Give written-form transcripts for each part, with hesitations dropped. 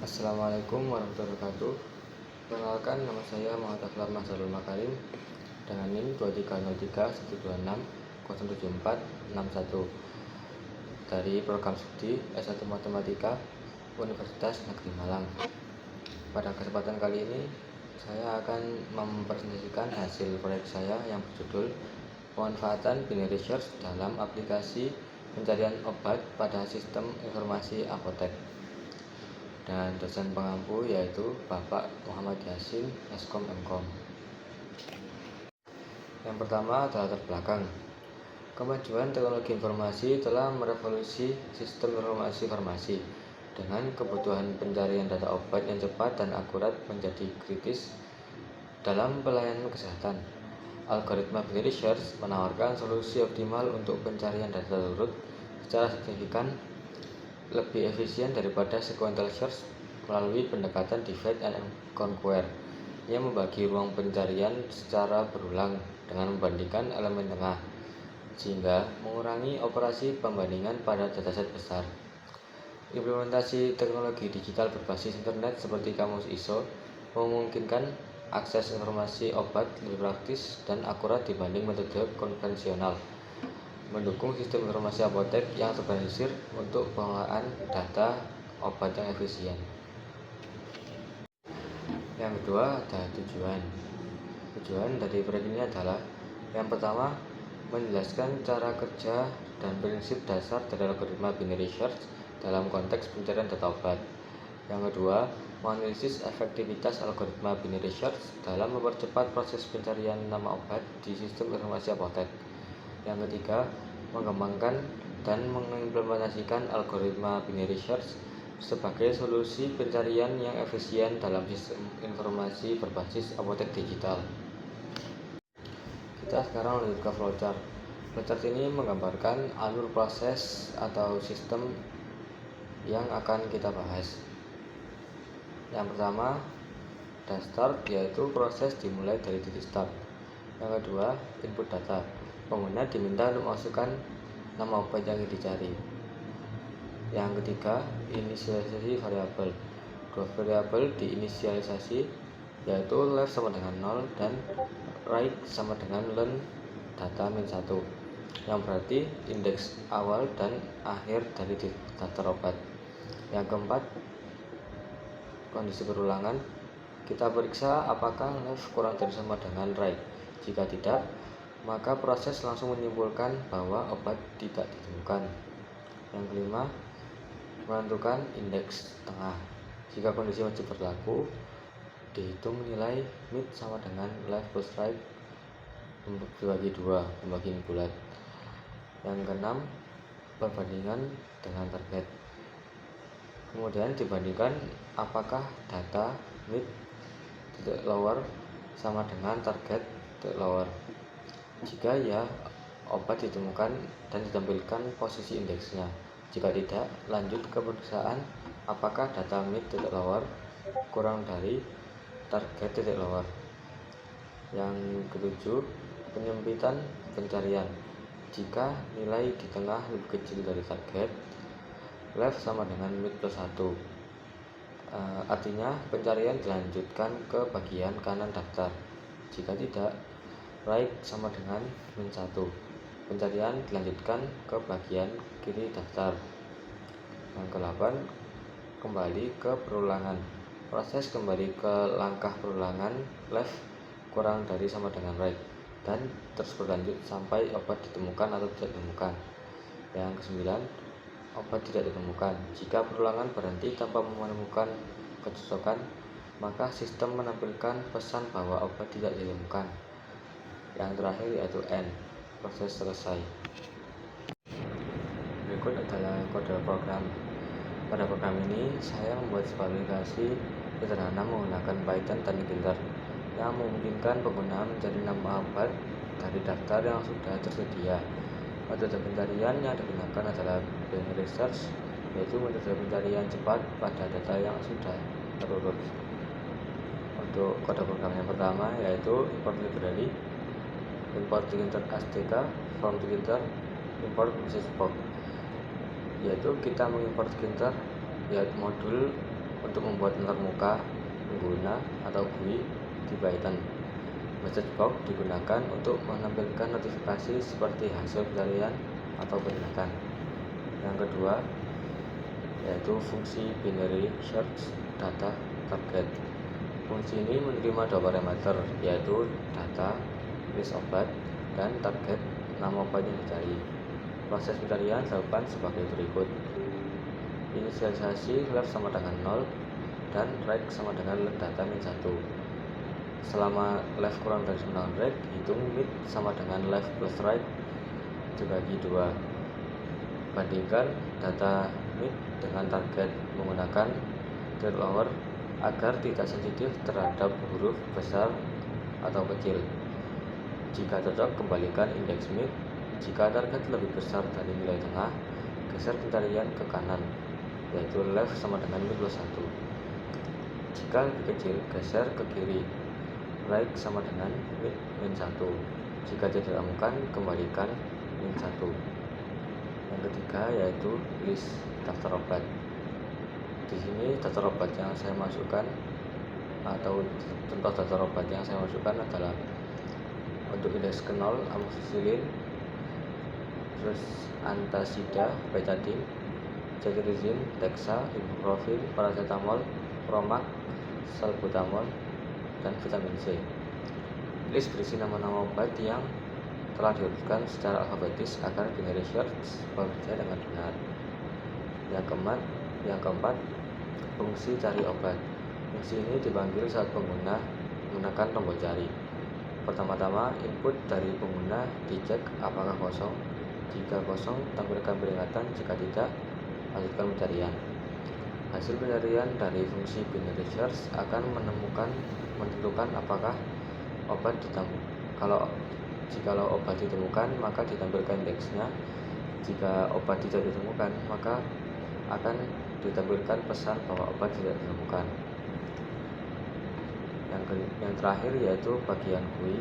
Assalamualaikum warahmatullahi wabarakatuh. Perkenalkan, nama saya Muhammad Akhlaq Mazharul Makarim dengan NIM 2303 126 07461 dari program studi S1 Matematika Universitas Negeri Malang. Pada kesempatan kali ini saya akan mempresentasikan hasil proyek saya yang berjudul Pemanfaatan Binary Search dalam aplikasi pencarian obat pada sistem informasi apotek, dan dosen pengampu yaitu Bapak Muhammad Yasin, Eskom Mkom. Yang pertama adalah latar belakang. Kemajuan teknologi informasi telah merevolusi sistem informasi farmasi, dengan kebutuhan pencarian data obat yang cepat dan akurat menjadi kritis dalam pelayanan kesehatan. Algoritma binary search menawarkan solusi optimal untuk pencarian data urut secara signifikan lebih efisien daripada sequential search melalui pendekatan divide and conquer yang membagi ruang pencarian secara berulang dengan membandingkan elemen tengah, sehingga mengurangi operasi pembandingan pada dataset besar. Implementasi teknologi digital berbasis internet seperti Kamus ISO memungkinkan akses informasi obat lebih praktis dan akurat dibanding metode konvensional, mendukung sistem informasi apotek yang terorganisir untuk pengelolaan data obat yang efisien. Yang kedua adalah tujuan. Tujuan dari proyek ini adalah: yang pertama, menjelaskan cara kerja dan prinsip dasar dari algoritma binary search dalam konteks pencarian data obat. Yang kedua, menganalisis efektivitas algoritma binary search dalam mempercepat proses pencarian nama obat di sistem informasi apotek. Yang ketiga, mengembangkan dan mengimplementasikan algoritma binary search sebagai solusi pencarian yang efisien dalam sistem informasi berbasis apotek digital. Kita sekarang lanjut ke flowchart. Flowchart ini menggambarkan alur proses atau sistem yang akan kita bahas. Yang pertama, start, yaitu proses dimulai dari titik start. Yang kedua, input data. Pengguna diminta untuk memasukkan nama obat yang ingin dicari. Yang ketiga, inisialisasi variabel. Dua variabel diinisialisasi, yaitu left sama dengan 0 dan right sama dengan learn data min 1, yang berarti indeks awal dan akhir dari daftar obat. Yang keempat, kondisi berulangan. Kita periksa apakah left kurang dari sama dengan right. Jika tidak, maka proses langsung menyimpulkan bahwa obat tidak ditemukan. Yang kelima, menentukan indeks tengah. Jika kondisi wajib berlaku, dihitung nilai mid sama dengan left plus right dibagi 2, pembagian bulat. Yang keenam, perbandingan dengan target. Kemudian dibandingkan apakah data mid titik lower sama dengan target titik lower. Jika ya, obat ditemukan dan ditampilkan posisi indeksnya. Jika tidak, lanjut ke pemeriksaan apakah data mid titik lower kurang dari target titik lower. Yang ketujuh, penyempitan pencarian. Jika nilai di tengah lebih kecil dari target, left sama dengan mid plus 1. Artinya pencarian dilanjutkan ke bagian kanan daftar. Jika tidak, right sama dengan min 1. Pencarian dilanjutkan ke bagian kiri daftar. Yang ke-8, kembali ke perulangan. Proses kembali ke langkah perulangan left kurang dari sama dengan right, dan terus berlanjut sampai obat ditemukan atau tidak ditemukan. Yang ke-9, obat tidak ditemukan. Jika perulangan berhenti tanpa menemukan kecocokan, maka sistem menampilkan pesan bahwa obat tidak ditemukan. Yang terakhir yaitu end, proses selesai. Berikut adalah kode program. Pada program ini, saya membuat sebuah aplikasi sederhana menggunakan Python dan Tkinter yang memungkinkan pengguna mencari nama obat dari daftar yang sudah tersedia. Metode pencarian yang digunakan adalah binary search, yaitu metode pencarian cepat pada data yang sudah terurut. Untuk kode program yang pertama yaitu import library, import Tkinter SDK, from Tkinter, import message box, yaitu kita mengimport Tkinter, yaitu modul untuk membuat antarmuka pengguna atau GUI di Python. Message box digunakan untuk menampilkan notifikasi seperti hasil pencarian atau penindakan. Yang kedua yaitu fungsi binary search data target. Fungsi ini menerima dua parameter, yaitu data list obat dan target nama obat yang dicari. Proses pencarian dilakukan sebagai berikut. Inisialisasi left sama dengan 0 dan right sama dengan data min 1. Selama left kurang dari sama dengan right, hitung mid sama dengan left plus right dibagi 2. Bandingkan data mid dengan target menggunakan thread lower agar tidak sensitif terhadap huruf besar atau kecil. Jika cocok, kembalikan indeks mid. Jika target lebih besar dari nilai tengah, geser pencarian ke kanan, yaitu left sama dengan mid plus 1. Jika lebih kecil, geser ke kiri, right sama dengan mid min 1. Jika tidak ditemukan, kembalikan min 1. Yang ketiga yaitu list daftar obat. Di sini daftar obat yang saya masukkan atau contoh daftar obat yang saya masukkan adalah untuk indeks ke 0 amoxicillin, terus antasida, betadine, cetirizine, dexa, ibuprofen, paracetamol, promac, salbutamol, dan vitamin C. List berisi nama-nama obat yang telah diurutkan secara alfabetis agar binary search bekerja dengan benar. Yang keempat, fungsi cari obat. Fungsi ini dipanggil saat pengguna menggunakan tombol cari. Pertama-tama, input dari pengguna dicek apakah kosong. Jika kosong, tampilkan peringatan. Jika tidak, lanjutkan pencarian. Hasil pencarian dari fungsi binary search akan menentukan apakah obat ditemukan. Jikalau obat ditemukan, maka ditampilkan indeksnya. Jika obat tidak ditemukan, maka akan ditampilkan pesan bahwa obat tidak ditemukan. Yang terakhir yaitu bagian GUI.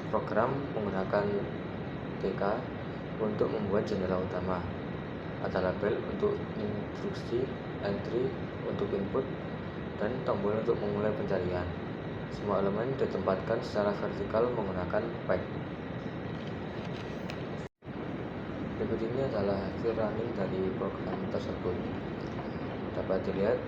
Program menggunakan TK untuk membuat jendela utama. Ada label untuk instruksi, entry untuk input, dan tombol untuk memulai pencarian. Semua elemen ditempatkan secara vertikal menggunakan pack. Berikut ini adalah hasil running dari program tersebut. Dapat dilihat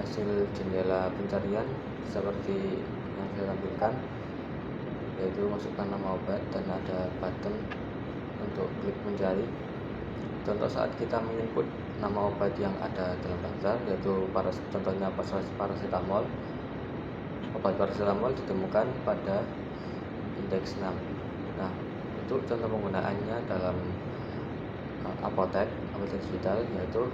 hasil jendela pencarian seperti yang saya tampilkan, yaitu masukkan nama obat dan ada button untuk klik mencari. Contoh saat kita menginput nama obat yang ada dalam daftar, yaitu contohnya paracetamol. Obat paracetamol ditemukan pada indeks 6. Nah, untuk contoh penggunaannya dalam apotek digital, yaitu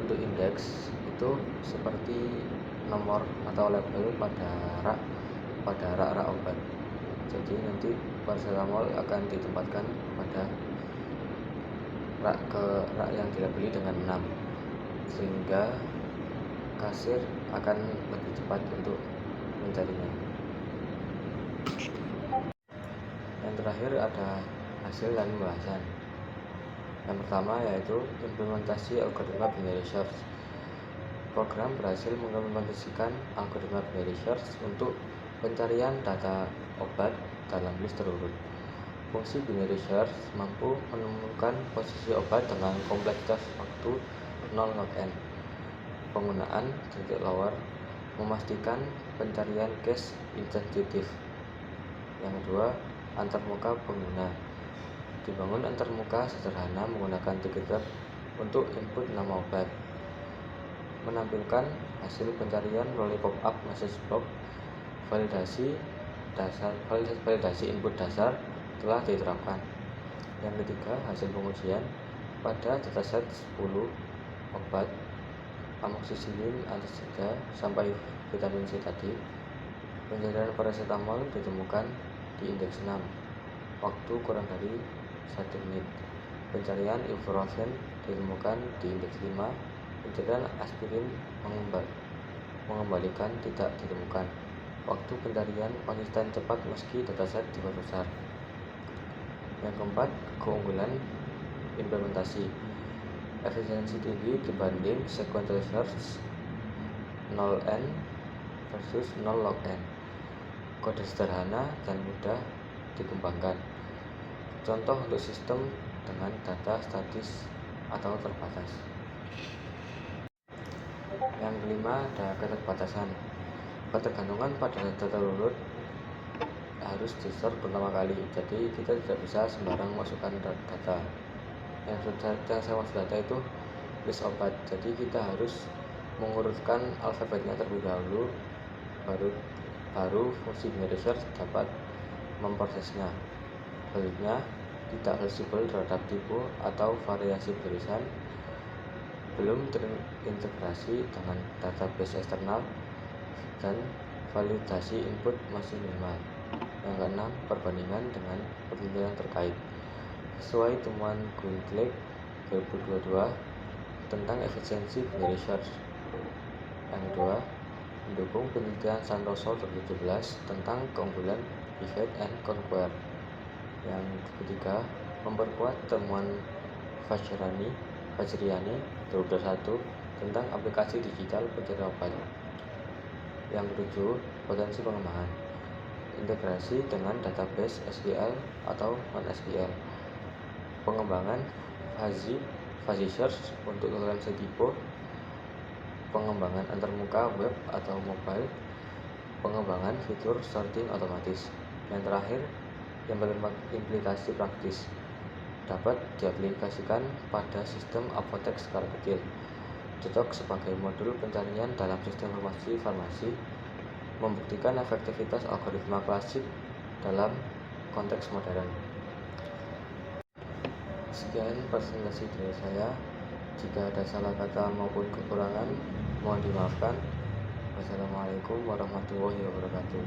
untuk indeks itu seperti nomor atau label pada rak obat. Jadi nanti paracetamol akan ditempatkan pada rak yang dilabeli dengan 6, sehingga kasir akan lebih cepat untuk mencarinya. Yang terakhir ada hasil dan pembahasan. Yang pertama yaitu implementasi algoritma binary search. Program berhasil mengimplementasikan algoritma binary search untuk pencarian data obat dalam list terurut. Fungsi binary search mampu menemukan posisi obat dengan kompleksitas waktu 0 log n. Penggunaan titik lower memastikan pencarian cache insensitif. Yang kedua, antarmuka pengguna. Dibangun antarmuka sederhana menggunakan titik untuk input nama obat. Menampilkan hasil pencarian melalui pop-up message box. Validasi input dasar telah diterapkan. Yang ketiga, hasil pengujian pada dataset 10 obat amoxicillin, antasida, sampai vitamin C tadi. Pencarian paracetamol ditemukan di indeks 6, waktu kurang dari 1 menit. Pencarian ibuprofen ditemukan di indeks 5. Pencarian aspirin mengembalikan tidak ditemukan. Waktu pencarian konsisten cepat meski dataset diperbesar. Yang keempat, keunggulan implementasi. efisiensi tinggi dibanding sequential search 0n versus 0 log n. Kode sederhana dan mudah dikembangkan. Contoh untuk sistem dengan data statis atau terbatas. Yang kelima, ada keterbatasan. Ketergantungan pada data terurut harus di-store pertama kali, jadi kita tidak bisa sembarang masukkan data. Yang saya maksud data itu list of byte, jadi kita harus mengurutkan alfabetnya terlebih dahulu, baru fungsi binary search dapat memprosesnya. Selanjutnya, tidak fleksibel terhadap tipe atau variasi tulisan, belum terintegrasi dengan database eksternal, dan validasi input masih minimal. Yang keenam, perbandingan dengan penelitian terkait. Sesuai temuan Guntleck 2022 tentang efisiensi binary search. Yang kedua, mendukung penelitian Santoso 2017 tentang keunggulan divide and conquer. Yang ketiga, memperkuat temuan Fajriani 2021 tentang aplikasi digital pencari obat. Yang ketujuh, potensi pengembangan, integrasi dengan database SQL atau non-SQL, pengembangan fuzzy search untuk toleransi tipe, pengembangan antarmuka web atau mobile, pengembangan fitur sorting otomatis. Yang terakhir, yang berimplikasi praktis, dapat diaplikasikan pada sistem apotek skala kecil, cocok sebagai modul pencarian dalam sistem informasi farmasi, membuktikan efektivitas algoritma klasik dalam konteks modern. Sekian presentasi dari saya. Jika ada salah kata maupun kekurangan, mohon dimaafkan. Wassalamualaikum warahmatullahi wabarakatuh.